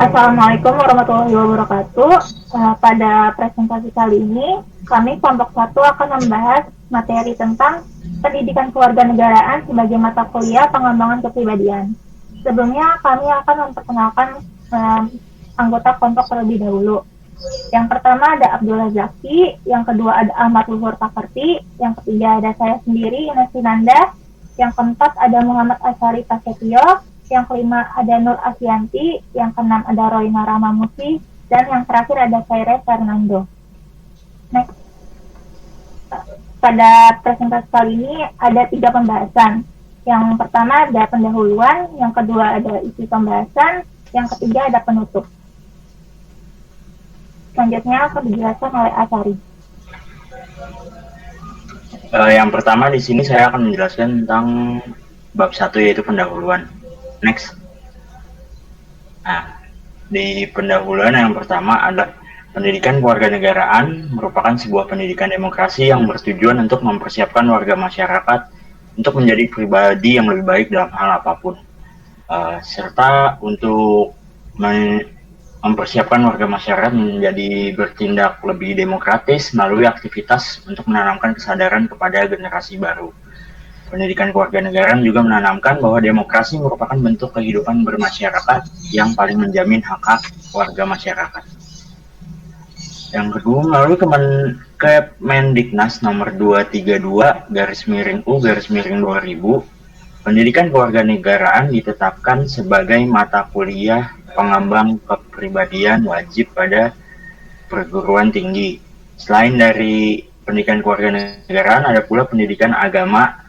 Assalamualaikum warahmatullahi wabarakatuh. Pada presentasi kali ini, kami kelompok 1 akan membahas materi tentang pendidikan kewarganegaraan sebagai mata kuliah pengembangan kepribadian. Sebelumnya, kami akan memperkenalkan anggota kelompok terlebih dahulu. Yang pertama ada Abdullah Zaki, yang kedua ada Ahmad Luhur Takerti, yang ketiga ada saya sendiri, Ines Sinanda, yang keempat ada Muhammad Asyari Prasetyo, yang kelima ada Nur Asyanti, yang keenam ada Roina Ramamusi, dan yang terakhir ada Saire Fernando. Next. Pada presentasi kali ini ada 3 pembahasan. Yang pertama ada pendahuluan, yang kedua ada isi pembahasan, yang ketiga ada penutup. Selanjutnya akan dijelaskan oleh Asyari. Yang pertama di sini saya akan menjelaskan tentang bab 1 yaitu pendahuluan. Next. Nah, di pendahuluan yang pertama ada pendidikan kewarganegaraan merupakan sebuah pendidikan demokrasi yang bertujuan untuk mempersiapkan warga masyarakat untuk menjadi pribadi yang lebih baik dalam hal apapun, serta untuk mempersiapkan warga masyarakat menjadi bertindak lebih demokratis melalui aktivitas untuk menanamkan kesadaran kepada generasi baru. Pendidikan kewarganegaraan juga menanamkan bahwa demokrasi merupakan bentuk kehidupan bermasyarakat yang paling menjamin hak-hak warga masyarakat. Yang kedua, melalui Kemendiknas nomor 232/U/2000, pendidikan kewarganegaraan ditetapkan sebagai mata kuliah pengembang kepribadian wajib pada perguruan tinggi. Selain dari pendidikan kewarganegaraan, ada pula pendidikan agama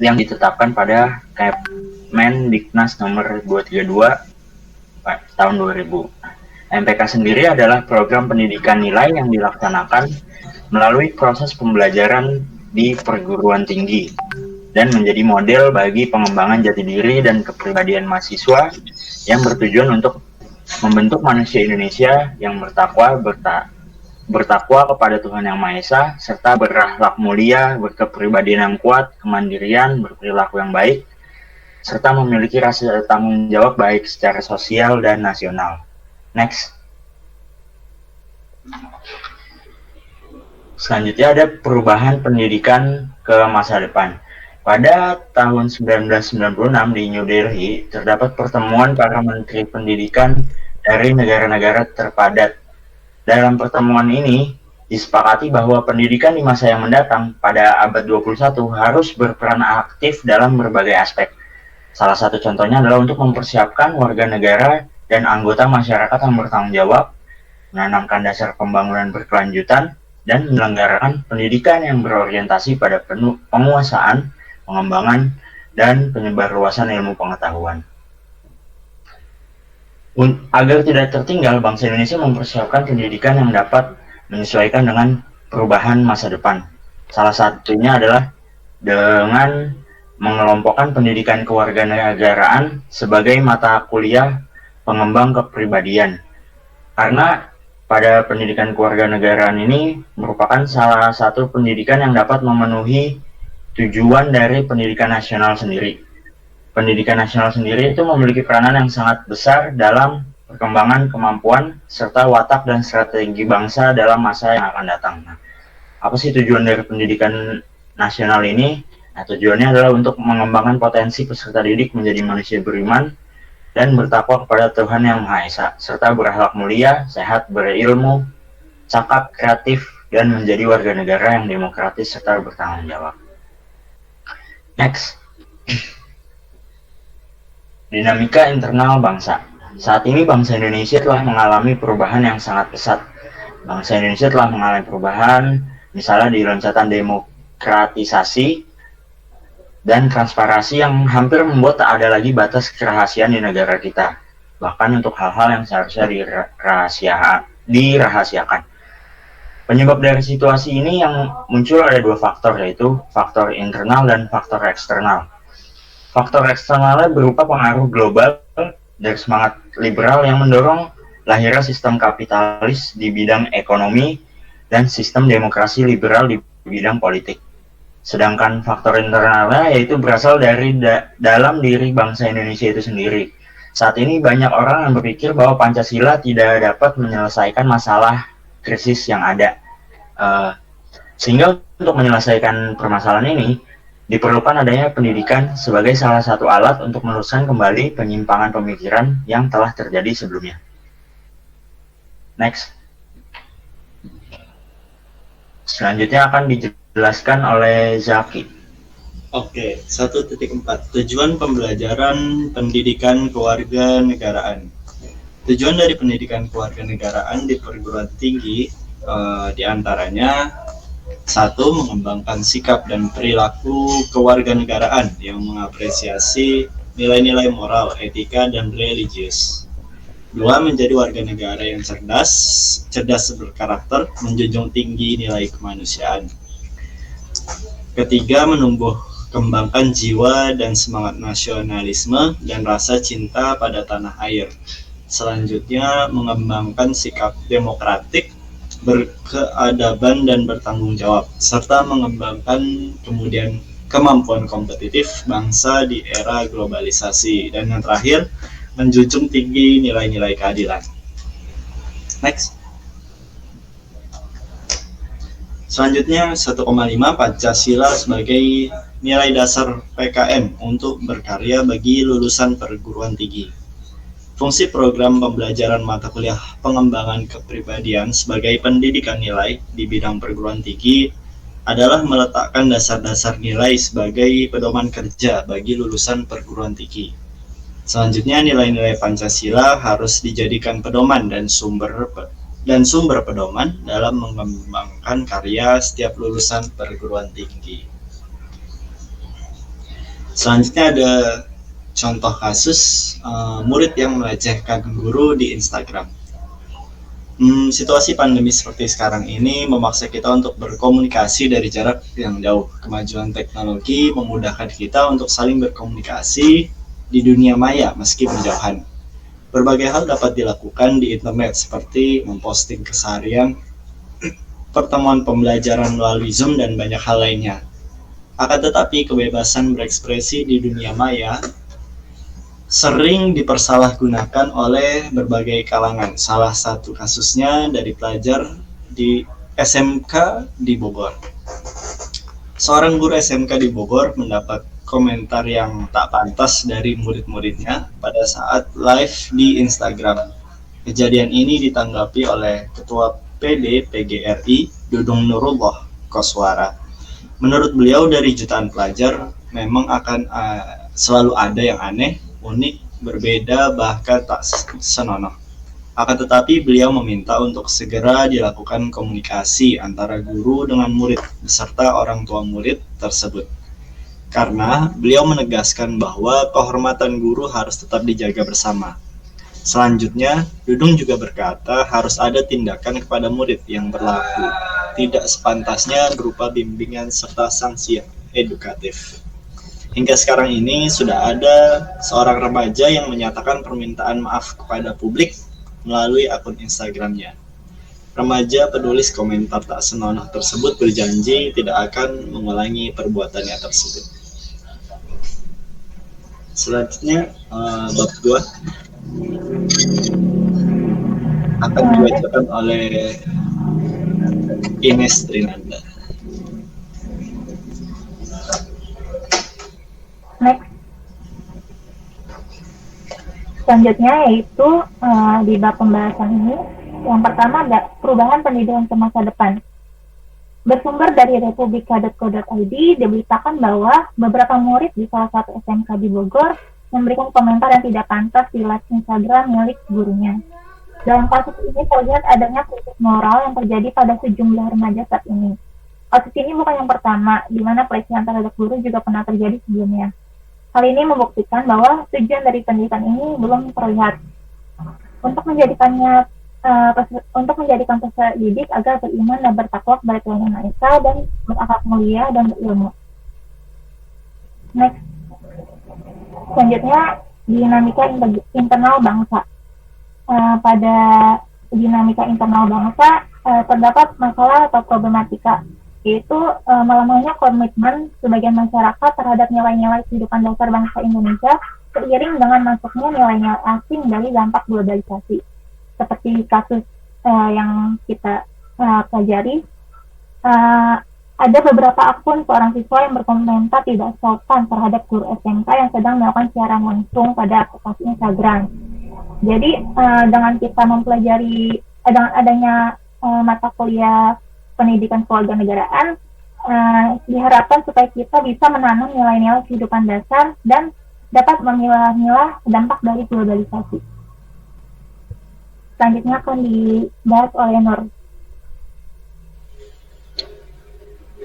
yang ditetapkan pada Kemendiknas nomor 232 tahun 2000. MPK sendiri adalah program pendidikan nilai yang dilaksanakan melalui proses pembelajaran di perguruan tinggi dan menjadi model bagi pengembangan jati diri dan kepribadian mahasiswa yang bertujuan untuk membentuk manusia Indonesia yang bertakwa kepada Tuhan Yang Maha Esa, serta berakhlak mulia, berkepribadian yang kuat, kemandirian, berperilaku yang baik, serta memiliki rasa tanggung jawab baik secara sosial dan nasional. Next. Selanjutnya ada perubahan pendidikan ke masa depan. Pada tahun 1996 di New Delhi, terdapat pertemuan para menteri pendidikan dari negara-negara terpadat. Dalam pertemuan ini, disepakati bahwa pendidikan di masa yang mendatang pada abad 21 harus berperan aktif dalam berbagai aspek. Salah satu contohnya adalah untuk mempersiapkan warga negara dan anggota masyarakat yang bertanggung jawab, menanamkan dasar pembangunan berkelanjutan, dan menyelenggarakan pendidikan yang berorientasi pada penguasaan, pengembangan, dan penyebarluasan ilmu pengetahuan. Agar tidak tertinggal, bangsa Indonesia mempersiapkan pendidikan yang dapat menyesuaikan dengan perubahan masa depan. Salah satunya adalah dengan mengelompokkan pendidikan kewarganegaraan sebagai mata kuliah pengembang kepribadian. Karena pada pendidikan kewarganegaraan ini merupakan salah satu pendidikan yang dapat memenuhi tujuan dari pendidikan nasional sendiri. Pendidikan nasional sendiri itu memiliki peranan yang sangat besar dalam perkembangan kemampuan serta watak dan strategi bangsa dalam masa yang akan datang. Nah, apa sih tujuan dari pendidikan nasional ini? Nah, tujuannya adalah untuk mengembangkan potensi peserta didik menjadi manusia beriman dan bertakwa kepada Tuhan Yang Maha Esa, serta berakhlak mulia, sehat, berilmu, cakap, kreatif, dan menjadi warga negara yang demokratis serta bertanggung jawab. Next. Dinamika internal bangsa. Saat ini bangsa Indonesia telah mengalami perubahan yang sangat pesat. Bangsa Indonesia telah mengalami perubahan, misalnya di loncatan demokratisasi dan transparansi yang hampir membuat tak ada lagi batas kerahasiaan di negara kita, bahkan untuk hal-hal yang seharusnya dirahasiakan. Penyebab dari situasi ini yang muncul ada 2 faktor, yaitu faktor internal dan faktor eksternal. Faktor eksternalnya berupa pengaruh global dari semangat liberal yang mendorong lahirnya sistem kapitalis di bidang ekonomi dan sistem demokrasi liberal di bidang politik. Sedangkan faktor internalnya yaitu berasal dari dalam diri bangsa Indonesia itu sendiri. Saat ini banyak orang yang berpikir bahwa Pancasila tidak dapat menyelesaikan masalah krisis yang ada. Sehingga untuk menyelesaikan permasalahan ini, diperlukan adanya pendidikan sebagai salah satu alat untuk meluruskan kembali penyimpangan pemikiran yang telah terjadi sebelumnya. Next. Selanjutnya akan dijelaskan oleh Zaki. Oke, 1.4. Tujuan pembelajaran pendidikan kewarganegaraan. Tujuan dari pendidikan kewarganegaraan di perguruan tinggi diantaranya 1. Mengembangkan sikap dan perilaku kewarganegaraan yang mengapresiasi nilai-nilai moral, etika, dan religius. 2. Menjadi warga negara yang cerdas berkarakter, menjunjung tinggi nilai kemanusiaan. 3. Kembangkan jiwa dan semangat nasionalisme dan rasa cinta pada tanah air. Selanjutnya, mengembangkan sikap demokratik, berkeadaban dan bertanggung jawab, serta mengembangkan kemudian kemampuan kompetitif bangsa di era globalisasi. Dan yang terakhir, menjunjung tinggi nilai-nilai keadilan. Next. Selanjutnya 1,5 Pancasila sebagai nilai dasar PKN untuk berkarya bagi lulusan perguruan tinggi. Fungsi program pembelajaran mata kuliah pengembangan kepribadian sebagai pendidikan nilai di bidang perguruan tinggi adalah meletakkan dasar-dasar nilai sebagai pedoman kerja bagi lulusan perguruan tinggi. Selanjutnya, nilai-nilai Pancasila harus dijadikan pedoman dan sumber pedoman dalam mengembangkan karya setiap lulusan perguruan tinggi. Selanjutnya ada contoh kasus murid yang melecehkan guru di Instagram. Situasi pandemi seperti sekarang ini memaksa kita untuk berkomunikasi dari jarak yang jauh. Kemajuan teknologi memudahkan kita untuk saling berkomunikasi di dunia maya meski berjauhan. Berbagai hal dapat dilakukan di internet seperti memposting keseharian, pertemuan pembelajaran melalui Zoom, dan banyak hal lainnya. Akan tetapi kebebasan berekspresi di dunia maya sering dipersalahgunakan oleh berbagai kalangan. Salah satu kasusnya dari pelajar di SMK di Bogor. Seorang guru SMK di Bogor mendapat komentar yang tak pantas dari murid-muridnya pada saat live di Instagram. Kejadian ini ditanggapi oleh Ketua PD PGRI, Dudung Nurullah Koswara. Menurut beliau, dari jutaan pelajar memang akan selalu ada yang aneh, unik, berbeda, bahkan tak senonoh. Akan tetapi beliau meminta untuk segera dilakukan komunikasi antara guru dengan murid beserta orang tua murid tersebut. Karena beliau menegaskan bahwa kehormatan guru harus tetap dijaga bersama. Selanjutnya, Dudung juga berkata harus ada tindakan kepada murid yang berlaku tidak sepantasnya berupa bimbingan serta sanksi edukatif. Hingga sekarang ini sudah ada seorang remaja yang menyatakan permintaan maaf kepada publik melalui akun Instagramnya. Remaja penulis komentar tak senonoh tersebut berjanji tidak akan mengulangi perbuatannya tersebut. Selanjutnya bab 2 akan dibacakan oleh Ines Trinanda. Next. Selanjutnya yaitu di bab pembahasan ini, yang pertama ada perubahan pendidikan ke masa depan. Bersumber dari republika.co.id, diberitakan bahwa beberapa murid di salah satu SMK di Bogor memberikan komentar yang tidak pantas di live Instagram milik gurunya. Dalam kasus ini terlihat adanya krisis moral yang terjadi pada sejumlah remaja saat ini. Kasus ini bukan yang pertama, di mana pelecehan terhadap guru juga pernah terjadi sebelumnya. Hal ini membuktikan bahwa tujuan dari pendidikan ini belum terlihat. Untuk menjadikan peserta didik agar beriman dan bertakwa kepada Tuhan Yang Maha Esa dan berakhlak mulia dan berilmu. Next. Selanjutnya, dinamika internal bangsa. Pada dinamika internal bangsa terdapat masalah atau problematika, yaitu melemahnya komitmen sebagian masyarakat terhadap nilai-nilai kehidupan dasar bangsa Indonesia seiring dengan masuknya nilai-nilai asing dari dampak globalisasi. Seperti kasus yang kita pelajari, ada beberapa akun seorang siswa yang berkomentar tidak sopan terhadap guru SMK yang sedang melakukan siaran langsung pada aplikasi Instagram. Jadi dengan kita mempelajari dengan adanya mata kuliah pendidikan kewarganegaraan, diharapkan supaya kita bisa menanam nilai-nilai kehidupan dasar dan dapat memilah-milah dampak dari globalisasi. Selanjutnya akan dibahas oleh Nur.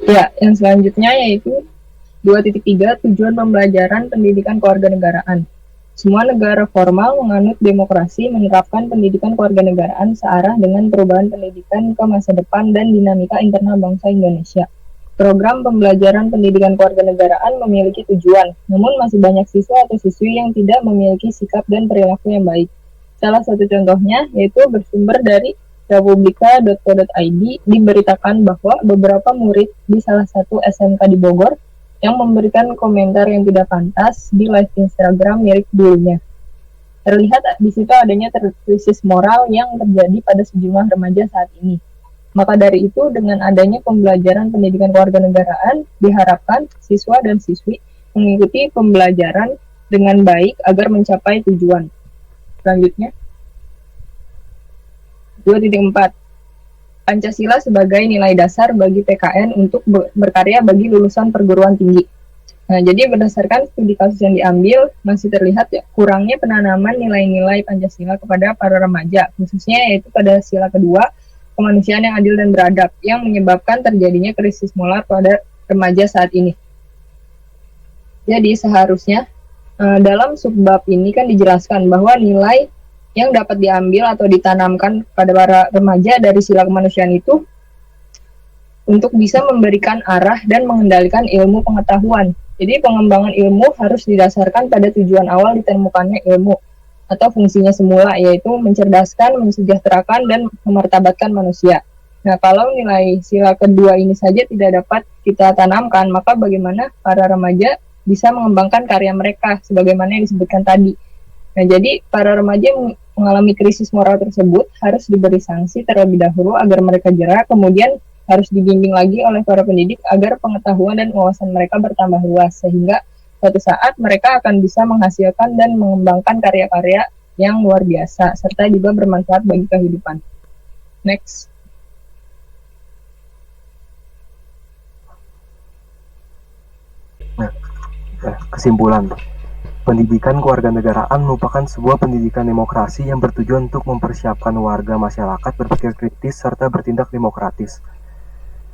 Ya, yang selanjutnya yaitu 2.3 Tujuan Pembelajaran Pendidikan Kewarganegaraan. Semua negara formal menganut demokrasi menerapkan pendidikan kewarganegaraan searah dengan perubahan pendidikan ke masa depan dan dinamika internal bangsa Indonesia. Program pembelajaran pendidikan kewarganegaraan memiliki tujuan, namun masih banyak siswa atau siswi yang tidak memiliki sikap dan perilaku yang baik. Salah satu contohnya yaitu bersumber dari republika.co.id diberitakan bahwa beberapa murid di salah satu SMK di Bogor yang memberikan komentar yang tidak pantas di live Instagram milik dirinya. Terlihat di situ adanya krisis moral yang terjadi pada sejumlah remaja saat ini. Maka dari itu, dengan adanya pembelajaran pendidikan kewarganegaraan, diharapkan siswa dan siswi mengikuti pembelajaran dengan baik agar mencapai tujuan. Selanjutnya, 2.4 Pancasila sebagai nilai dasar bagi PKN untuk berkarya bagi lulusan perguruan tinggi. Nah, jadi berdasarkan studi kasus yang diambil, masih terlihat ya, kurangnya penanaman nilai-nilai Pancasila kepada para remaja, khususnya yaitu pada sila kedua, kemanusiaan yang adil dan beradab, yang menyebabkan terjadinya krisis moral pada remaja saat ini. Jadi seharusnya dalam subbab ini kan dijelaskan bahwa nilai yang dapat diambil atau ditanamkan pada para remaja dari sila kemanusiaan itu untuk bisa memberikan arah dan mengendalikan ilmu pengetahuan. Jadi pengembangan ilmu harus didasarkan pada tujuan awal ditemukannya ilmu atau fungsinya semula, yaitu mencerdaskan, mensejahterakan, dan memartabatkan manusia. Nah, kalau nilai sila kedua ini saja tidak dapat kita tanamkan, maka bagaimana para remaja bisa mengembangkan karya mereka sebagaimana yang disebutkan tadi. Nah, jadi para remaja yang mengalami krisis moral tersebut harus diberi sanksi terlebih dahulu agar mereka jera, kemudian harus dibimbing lagi oleh para pendidik agar pengetahuan dan wawasan mereka bertambah luas, sehingga suatu saat mereka akan bisa menghasilkan dan mengembangkan karya-karya yang luar biasa, serta juga bermanfaat bagi kehidupan. Next. Nah, kesimpulan. Pendidikan kewarganegaraan merupakan sebuah pendidikan demokrasi yang bertujuan untuk mempersiapkan warga masyarakat berpikir kritis serta bertindak demokratis.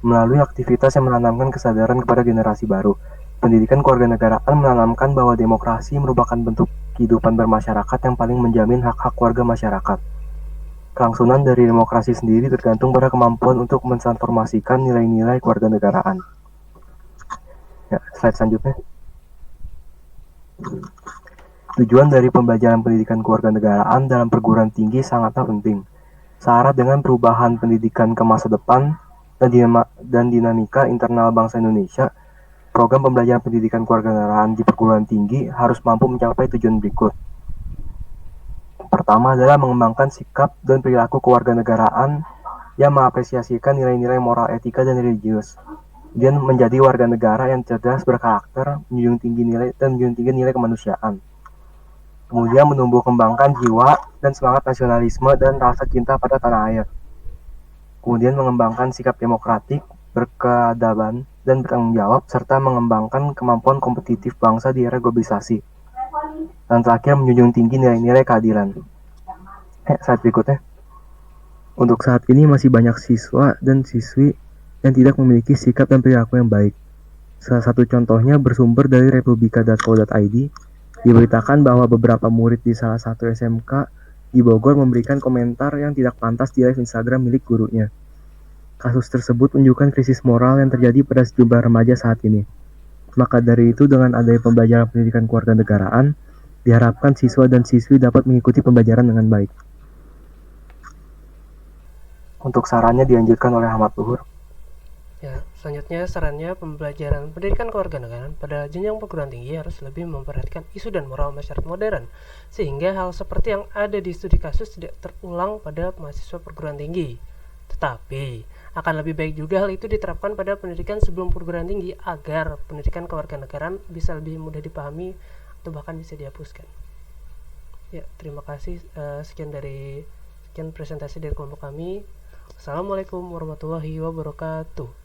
Melalui aktivitas yang menanamkan kesadaran kepada generasi baru, pendidikan kewarganegaraan menanamkan bahwa demokrasi merupakan bentuk kehidupan bermasyarakat yang paling menjamin hak-hak warga masyarakat. Kelangsungan dari demokrasi sendiri tergantung pada kemampuan untuk mentransformasikan nilai-nilai kewarganegaraan. Ya, slide selanjutnya. Tujuan dari pembelajaran pendidikan kewarganegaraan dalam perguruan tinggi sangatlah penting. Syarat dengan perubahan pendidikan ke masa depan dan dinamika internal bangsa Indonesia, program pembelajaran pendidikan kewarganegaraan di perguruan tinggi harus mampu mencapai tujuan berikut. Pertama adalah mengembangkan sikap dan perilaku kewarganegaraan yang mengapresiasikan nilai-nilai moral, etika, dan religius. Kemudian menjadi warga negara yang cerdas, berkarakter, menjunjung tinggi nilai kemanusiaan. Kemudian menumbuh kembangkan jiwa dan semangat nasionalisme dan rasa cinta pada tanah air. Kemudian mengembangkan sikap demokratik, berkeadaban, dan bertanggung jawab, serta mengembangkan kemampuan kompetitif bangsa di era globalisasi. Dan terakhir menjunjung tinggi nilai-nilai keadilan. Slide berikutnya. Untuk saat ini masih banyak siswa dan siswi yang tidak memiliki sikap dan perilaku yang baik. Salah satu contohnya bersumber dari republika.co.id, diberitakan bahwa beberapa murid di salah satu SMK di Bogor memberikan komentar yang tidak pantas di live Instagram milik gurunya. Kasus tersebut menunjukkan krisis moral yang terjadi pada sejumlah remaja saat ini. Maka dari itu, dengan adanya pembelajaran pendidikan kewarganegaraan, diharapkan siswa dan siswi dapat mengikuti pembelajaran dengan baik. Untuk sarannya dianjurkan oleh Ahmad Luhur. Ya, Selanjutnya, sarannya pembelajaran pendidikan kewarganegaraan pada jenjang perguruan tinggi harus lebih memperhatikan isu dan moral masyarakat modern, sehingga hal seperti yang ada di studi kasus tidak terulang pada mahasiswa perguruan tinggi. Tetapi, akan lebih baik juga hal itu diterapkan pada pendidikan sebelum perguruan tinggi agar pendidikan kewarganegaraan bisa lebih mudah dipahami atau bahkan bisa dihapuskan. Ya, terima kasih. Sekian presentasi dari kelompok kami. Assalamualaikum warahmatullahi wabarakatuh.